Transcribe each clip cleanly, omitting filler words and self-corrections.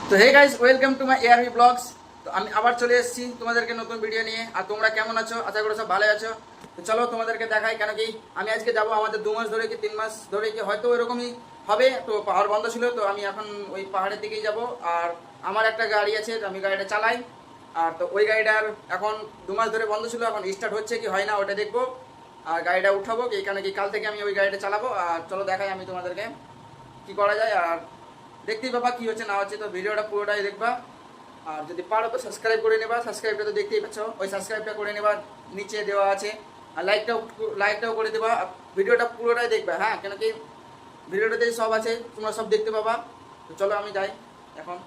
তো hey guys, welcome to my ARB blogs. তো আমি আবার চলে এসেছি তোমাদেরকে নতুন ভিডিও নিয়ে। আর তোমরা কেমন আছো? আশা করি সব ভালো আছো। তো চলো তোমাদেরকে দেখাই, কেন কি আমি আজকে যাব আমাদের 2 মাস ধরে কি 3 মাস ধরে কি হয়তো এরকমই হবে। তো পাহাড় বন্ধ ছিল, তো আমি এখন ওই পাহাড়ের দিকেই যাব। আর আমার একটা গাড়ি আছে, তো আমি গাড়িটা চালাই। আর তো ওই গাড়িটার এখন 2 মাস ধরে বন্ধ ছিল, এখন স্টার্ট হচ্ছে কি হয় না ওটা দেখবো। আর গাড়িটা উঠাবো কি, কেন কি কাল থেকে আমি ওই গাড়িটা চালাবো। আর চলো দেখাই আমি তোমাদেরকে কি করা যায়। আর দেখতেই পাবা কি হচ্ছে না হচ্ছে, তো ভিডিওটা পুরোটাই দেখবা। আর যদি পারো তো সাবস্ক্রাইব করে নেবা। সাবস্ক্রাইবটা তো দেখতেই পাচ্ছ, ওই সাবস্ক্রাইবটা করে নেবা, নিচে দেওয়া আছে। আর লাইকটাও করে দেবা। ভিডিওটা পুরোটাই দেখবে, হ্যাঁ, কেন কি ভিডিওটাতে সব আছে, তোমরা সব দেখতে পাবা। তো চলো আমি যাই এখন।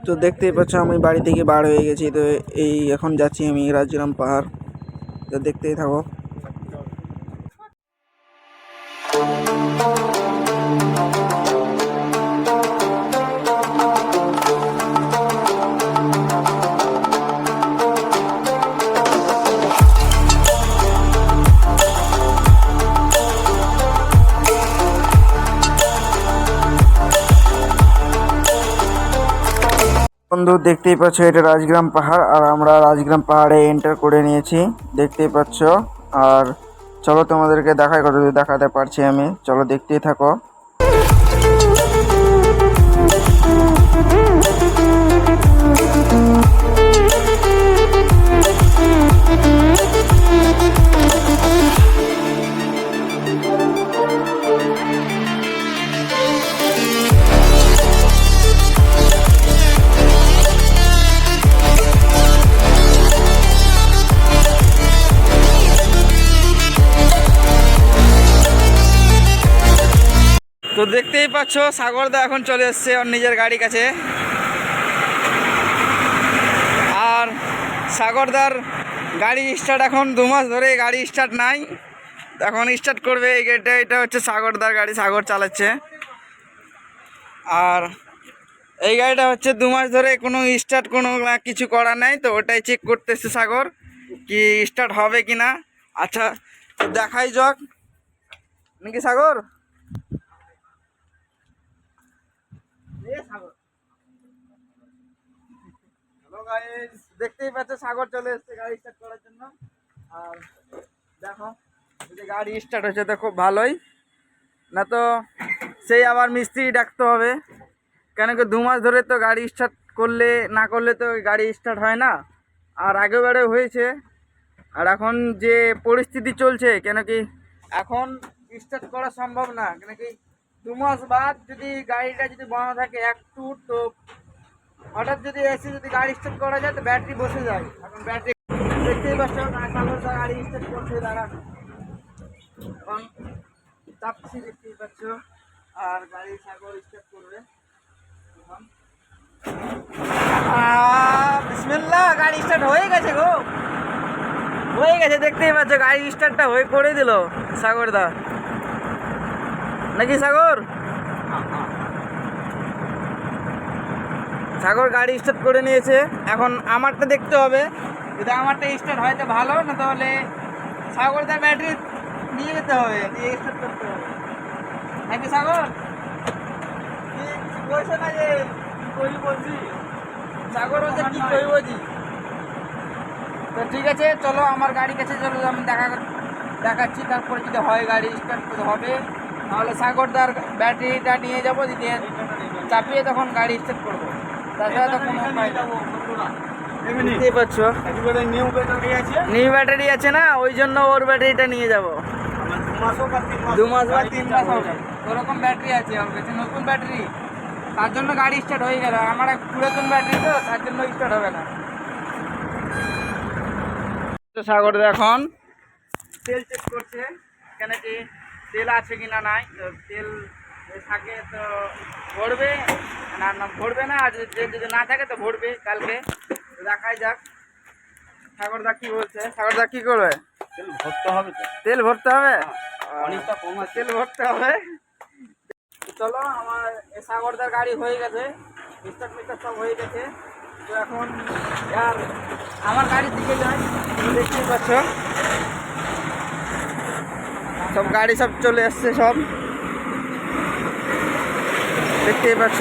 তো দেখতেই পাচ্ছ আমি বাড়ি থেকে বার হয়ে গেছি। তো এই এখন যাচ্ছি আমি রাজগ্রাম পাহাড়। তো দেখতেই থাকো। বন্ধু দেখতেই পাচ্ছ এটা রাজগ্রাম পাহাড়, আর আমরা রাজগ্রাম পাহাড়ে এন্টার করে নিয়েছি, দেখতেই পাচ্ছ। আর চলো তোমাদেরকে দেখাই, কত দেখাতে পারছি আমি, চলো দেখতেই থাকো। তো দেখতেই পাচ্ছ সাগরদা এখন চলে এসছে ওর নিজের গাড়ির কাছে। আর সাগরদার গাড়ি স্টার্ট, এখন 2 মাস ধরে গাড়ি স্টার্ট নাই, এখন স্টার্ট করবে। এই গাড়িটা, এটা হচ্ছে সাগরদার গাড়ি, সাগর চালাচ্ছে। আর এই গাড়িটা হচ্ছে 2 মাস ধরে কোনো স্টার্ট কোনো কিছু করা নাই, তো ওটাই চেক করতেছে সাগর কি স্টার্ট হবে কি না। আচ্ছা, তো দেখাই যাক নাকি সাগর। দেখতেই পাচ্ছ সাগর চলে এসছে গাড়ি স্টার্ট করার জন্য। আর দেখো যদি গাড়ি স্টার্ট হচ্ছে তো খুব ভালোই, না তো সেই আবার মিস্ত্রি ডাকতে হবে। কেন কি 2 মাস ধরে তো গাড়ি স্টার্ট করলে না করলে তো গাড়ি স্টার্ট হয় না। আর আগেবারে হয়েছে। আর এখন যে পরিস্থিতি চলছে, কেন কি এখন স্টার্ট করা সম্ভব না, কেন কি 2 মাস বাদ যদি গাড়িটা যদি বন্ধ থাকে একটু, তো হঠাৎ যদি এসে যদি গাড়ি স্টার্ট করা যায় তো ব্যাটারি বসে যায়। এখন ব্যাটারি দেখতেই পাচ্ছ সাগরদা গাড়ি স্টার্ট করছে, দাঁড়া এখন চাপছি, দেখতেই পাচ্ছ। আর গাড়ি সাগর স্টার্ট করবে এখন। বিসমিল্লাহ, গাড়ি স্টার্ট হয়ে গেছে গো, হয়ে গেছে। দেখতেই পাচ্ছ গাড়ি স্টার্টটা হয়ে করে দিল সাগরদা, নাকি সাগর? সাগর গাড়ি স্টার্ট করে নিয়েছে। এখন আমারটা দেখতে হবে, যদি আমারটা স্টার্ট হয় তো ভালো, না তাহলে সাগরদার ব্যাটারি নিয়ে যেতে হবে, দিয়ে স্টার্ট করতে হবে, নাকি সাগর? বলছে না যে কই বলছি, সাগর বলছে কি কই বলছি। তো ঠিক আছে, চলো আমার গাড়ি কাছে চলো, আমি দেখাচ্ছি। তারপরে যদি হয় গাড়ি স্টার্ট হবে, তাহলে সাগরদার ব্যাটারিটা নিয়ে যাবো, দিয়ে চাপিয়ে তখন গাড়ি স্টার্ট করবো। তাছাড়া তো কোনো উপায় নেই। বুঝতেই পারছো নিউ ব্যাটারি আছে না, ওই জন্য ওর ব্যাটারিটা নিয়ে যাবো। 2 মাস বা 3 মাস হবে ওরকম ব্যাটারি আছে আমার কাছে, নতুন ব্যাটারি, তার জন্য গাড়ি স্টার্ট হয়ে গেল। আমার এক পুরাতন ব্যাটারি, তো তার জন্য স্টার্ট হবে না। তো সাগর এখন তেল চেক করছে, কেন কি তেল আছে কিনা নাই। তো তেল থাকে তো ভরবে, না ভরবে না, আর যদি না থাকে তো ভরবে কালকে। দেখাই যাক সাগরদা কি বলছে। সাগরদা কি করবে? তেল ভরতে হবে তো, তেল ভরতে হবে, অনেকটা কম আছে। তেল ভরতে হবে। চলো, আমার সাগরদার গাড়ি হয়ে গেছে, স্টার্ট মিটার সব হয়ে গেছে। তো এখন আর আমার গাড়ির দিকে যাই, দেখতেই পাচ্ছ সব গাড়ি সব চলে এসছে সব। দেখতেই পাচ্ছ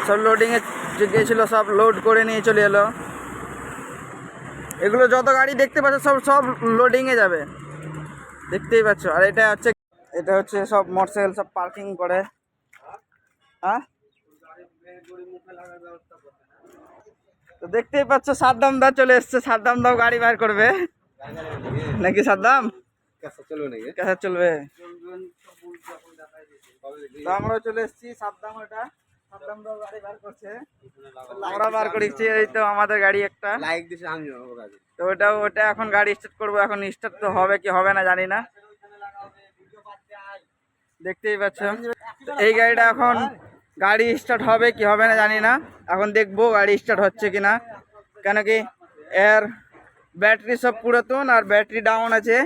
সব লোডিংয়ে যে গিয়েছিল সব লোড করে নিয়ে চলে এলো। এগুলো যত গাড়ি দেখতে পাচ্ছ সব সব লোডিংয়ে যাবে, দেখতেই পাচ্ছ। আর এটা হচ্ছে সব মোটরসাইকেল সব পার্কিং করে। হ্যাঁ, তো দেখতেই পাচ্ছ সাদ্দাম দা চলে এসছে। সাদ্দাম দাও গাড়ি বার করবে নাকি? সাদ্দাম কেসা চলবে? তো আমরাও চলে এসেছি। সাদ্দাম ওটা সাদ্দাম দাও গাড়ি বার করছে, আমরা বার করেছি। এই তো আমাদের গাড়ি একটা তো ওটা এখন গাড়ি স্টার্ট করবো। এখন স্টার্ট তো হবে কি হবে না জানি না, দেখতেই পাচ্ছ। এই গাড়িটা এখন গাড়ি স্টার্ট হবে কি হবে না জানি না, এখন দেখবো গাড়ি স্টার্ট হচ্ছে কিনা। কেন কি এর ব্যাটারি সব পুরাতন আর ব্যাটারি ডাউন আছে।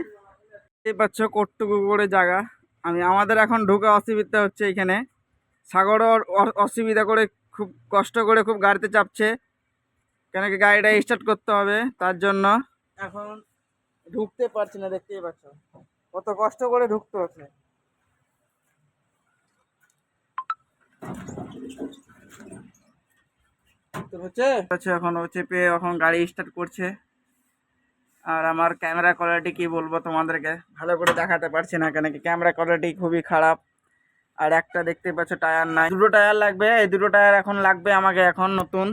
দেখতেই পাচ্ছ কটটুকু করে জায়গা। আমাদের এখন ঢুকে অসুবিধা হচ্ছে এখানে। সাগরও অসুবিধা করে, খুব কষ্ট করে খুব গাড়িতে চাপছে, কেন কি গাড়িটা স্টার্ট করতে হবে, তার জন্য এখন ঢুকতে পারছি না। দেখতেই পাচ্ছ কত কষ্ট করে ঢুকতে হচ্ছে। এখন চেপে এখন গাড়ি স্টার্ট করছে। আর আমার ক্যামেরা কোয়ালিটি কি বলবো তোমাদেরকে, ভালো করে দেখাতে পারছি না, কেন কি ক্যামেরা কোয়ালিটি খুবই খারাপ। আর একটা দেখতে পাচ্ছ টায়ার নাই, দুটো টায়ার লাগবে। এই দুটো টায়ার এখন লাগবে আমাকে এখন নতুন,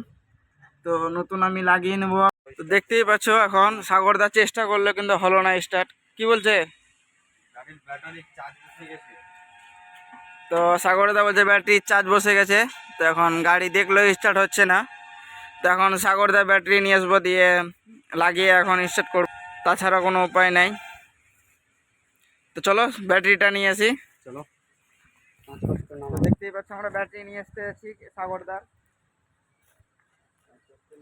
তো নতুন আমি লাগিয়ে নেব। তো দেখতেই পাচ্ছ এখন সাগরদা চেষ্টা করলো কিন্তু হলো না স্টার্ট। কি বলছে? তো সাগরদা বলছে ব্যাটারির চার্জ বসে গেছে। তো এখন গাড়ি দেখলো স্টার্ট হচ্ছে না, তো এখন সাগরদা ব্যাটারি নিয়ে আসবো, দিয়ে লাগিয়ে এখন স্টার্ট করবো, তাছাড়া কোনো উপায় নাই। তো চলো ব্যাটারিটা নিয়ে আসি। চলো, দেখতেই পাচ্ছ আমরা ব্যাটারি নিয়ে আসতে আছি সাগরদার।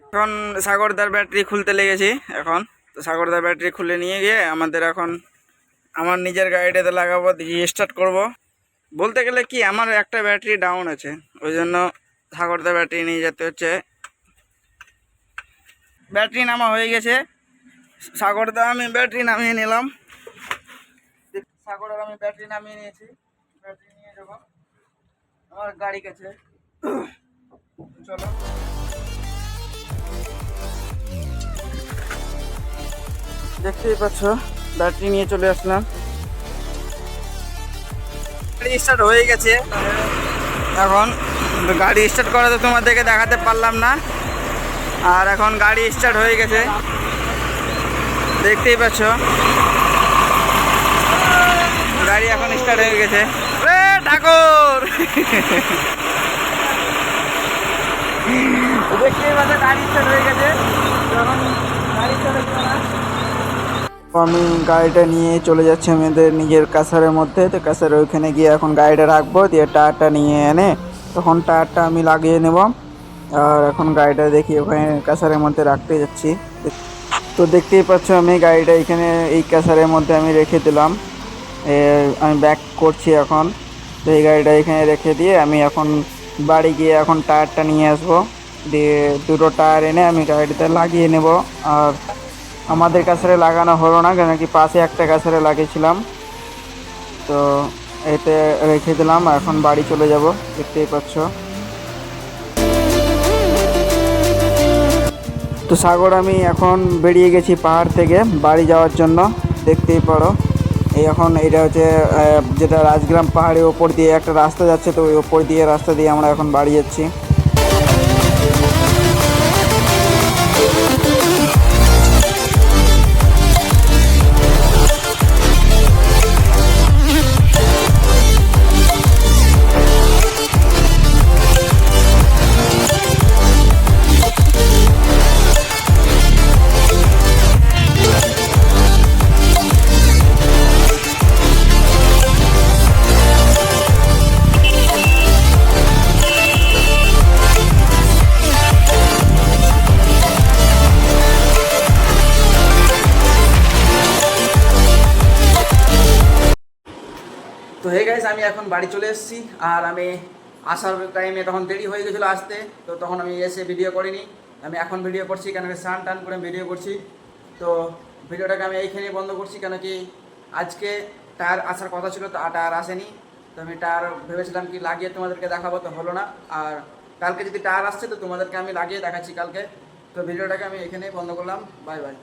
এখন সাগরদার ব্যাটারি খুলতে লেগেছি এখন। তো সাগরদার ব্যাটারি খুলে নিয়ে গিয়ে আমাদের এখন আমার নিজের গাড়িটাতে লাগাবো, দিয়ে স্টার্ট করব। বলতে গেলে কি আমার একটা ব্যাটারি ডাউন আছে, ওই জন্য সাগরদার ব্যাটারি নিয়ে যেতে হচ্ছে। ব্যাটারি নামা হয়ে গেছে। সাগরদা আমি ব্যাটারি নামিয়ে নিলাম। সাগরের আমি ব্যাটারি নামিয়ে নিয়েছি। ব্যাটারি নিয়ে যাবো আমার গাড়ি কাছে। চলো, দেখতেই পাচ্ছ ব্যাটারি নিয়ে চলে আসলাম। গাড়ি স্টার্ট হয়ে গেছে। এখন গাড়ি স্টার্ট করা তো তোমাদেরকে দেখাতে পারলাম না, আর এখন গাড়ি স্টার্ট হয়ে গেছে, দেখতেই পাচ্ছ গাড়ি এখন স্টার্ট হয়ে গেছে। ঠাকুর দেখতেই পাচ্ছ গাড়ি স্টার্ট হয়ে গেছে। এখন গাড়ি চলে না, আমি গাড়িটা নিয়ে চলে যাচ্ছি আমাদের নিজের কাছারের মধ্যে। তো কাছারে ওইখানে গিয়ে এখন গাড়িটা রাখবো, দিয়ে টায়ারটা নিয়ে এনে তখন টায়ারটা আমি লাগিয়ে নেব। আর এখন গাড়িটা দেখি ওখানে কাছারের মধ্যে রাখতে যাচ্ছি। তো দেখতেই পাচ্ছ আমি গাড়িটা এখানে এই কাছারের মধ্যে আমি রেখে দিলাম। আমি ব্যাক করছি এখন। তো এই গাড়িটা এখানে রেখে দিয়ে আমি এখন বাড়ি গিয়ে এখন টায়ারটা নিয়ে আসবো, দিয়ে দুটো টায়ার এনে আমি গাড়িটাতে লাগিয়ে নেব। আর আমাদের কাছারে লাগানো হলো না, কেন কি পাশে একটা কাছারে লাগিয়েছিলাম, তো এতে রেখে দিলাম। এখন বাড়ি চলে যাব, দেখতেই পাচ্ছ। তো সাগর আমি এখন বেরিয়ে গেছি পাহাড় থেকে বাড়ি যাওয়ার জন্য, দেখতেই পারো। এই এখন এটা হচ্ছে যেটা রাজগ্রাম পাহাড়ের ওপর দিয়ে একটা রাস্তা যাচ্ছে, তো ওই ওপর দিয়ে রাস্তা দিয়ে আমরা এখন বাড়ি যাচ্ছি। তো হে গাইস, আমি এখন বাড়ি চলে এসেছি। আর আমি আসার টাইমে তখন দেরি হয়ে গেছিলো আসতে, তো তখন আমি এসে ভিডিও করিনি। আমি এখন ভিডিও করছি, কেন কি স্নান টান করে ভিডিও করছি। তো ভিডিওটাকে আমি এইখানেই বন্ধ করছি, কেন কি আজকে টায়ার আসার কথা ছিল, তো টায়ার আসেনি। তো আমি টায়ার ভেবেছিলাম কি লাগিয়ে তোমাদেরকে দেখাবো, তো হলো না। আর কালকে যদি টায়ার আসছে তো তোমাদেরকে আমি লাগিয়ে দেখাচ্ছি কালকে। তো ভিডিওটাকে আমি এখানেই বন্ধ করলাম, বাই বাই।